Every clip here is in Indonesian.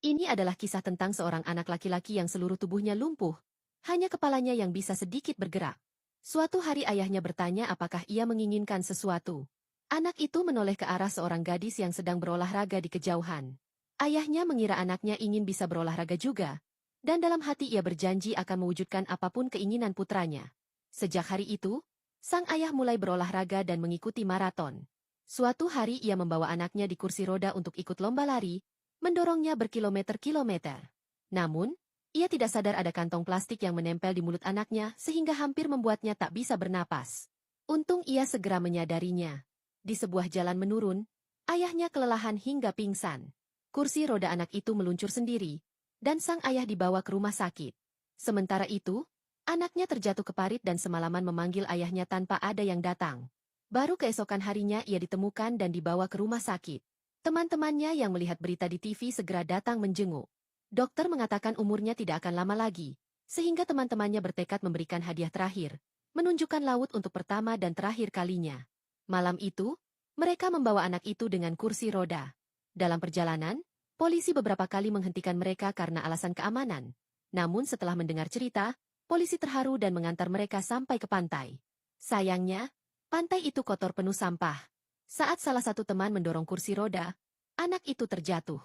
Ini adalah kisah tentang seorang anak laki-laki yang seluruh tubuhnya lumpuh, hanya kepalanya yang bisa sedikit bergerak. Suatu hari ayahnya bertanya apakah ia menginginkan sesuatu. Anak itu menoleh ke arah seorang gadis yang sedang berolahraga di kejauhan. Ayahnya mengira anaknya ingin bisa berolahraga juga, dan dalam hati ia berjanji akan mewujudkan apapun keinginan putranya. Sejak hari itu, sang ayah mulai berolahraga dan mengikuti maraton. Suatu hari ia membawa anaknya di kursi roda untuk ikut lomba lari, mendorongnya berkilometer-kilometer. Namun, ia tidak sadar ada kantong plastik yang menempel di mulut anaknya sehingga hampir membuatnya tak bisa bernapas. Untung ia segera menyadarinya. Di sebuah jalan menurun, ayahnya kelelahan hingga pingsan. Kursi roda anak itu meluncur sendiri, dan sang ayah dibawa ke rumah sakit. Sementara itu, anaknya terjatuh ke parit dan semalaman memanggil ayahnya tanpa ada yang datang. Baru keesokan harinya ia ditemukan dan dibawa ke rumah sakit. Teman-temannya yang melihat berita di TV segera datang menjenguk. Dokter mengatakan umurnya tidak akan lama lagi, sehingga teman-temannya bertekad memberikan hadiah terakhir, menunjukkan laut untuk pertama dan terakhir kalinya. Malam itu, mereka membawa anak itu dengan kursi roda. Dalam perjalanan, polisi beberapa kali menghentikan mereka karena alasan keamanan. Namun setelah mendengar cerita, polisi terharu dan mengantar mereka sampai ke pantai. Sayangnya, pantai itu kotor penuh sampah. Saat salah satu teman mendorong kursi roda, anak itu terjatuh.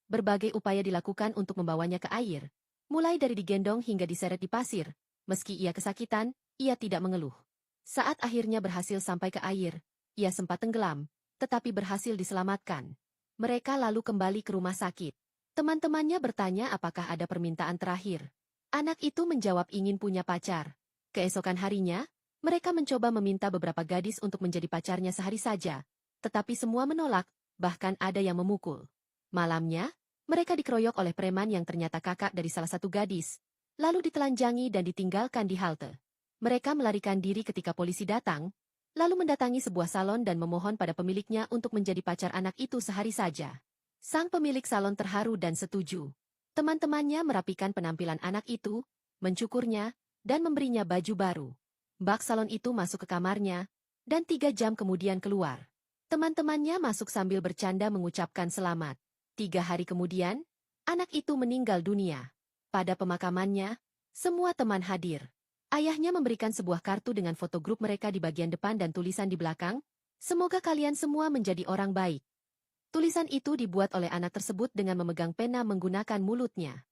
Berbagai upaya dilakukan untuk membawanya ke air, mulai dari digendong hingga diseret di pasir. Meski ia kesakitan, ia tidak mengeluh. Saat akhirnya berhasil sampai ke air, ia sempat tenggelam, tetapi berhasil diselamatkan. Mereka lalu kembali ke rumah sakit. Teman-temannya bertanya apakah ada permintaan terakhir. Anak itu menjawab ingin punya pacar. Keesokan harinya, mereka mencoba meminta beberapa gadis untuk menjadi pacarnya sehari saja. Tetapi semua menolak, bahkan ada yang memukul. Malamnya, mereka dikeroyok oleh preman yang ternyata kakak dari salah satu gadis, lalu ditelanjangi dan ditinggalkan di halte. Mereka melarikan diri ketika polisi datang, lalu mendatangi sebuah salon dan memohon pada pemiliknya untuk menjadi pacar anak itu sehari saja. Sang pemilik salon terharu dan setuju. Teman-temannya merapikan penampilan anak itu, mencukurnya, dan memberinya baju baru. Bak salon itu masuk ke kamarnya, dan 3 jam kemudian keluar. Teman-temannya masuk sambil bercanda mengucapkan selamat. 3 hari kemudian, anak itu meninggal dunia. Pada pemakamannya, semua teman hadir. Ayahnya memberikan sebuah kartu dengan foto grup mereka di bagian depan dan tulisan di belakang, "Semoga kalian semua menjadi orang baik." Tulisan itu dibuat oleh anak tersebut dengan memegang pena menggunakan mulutnya.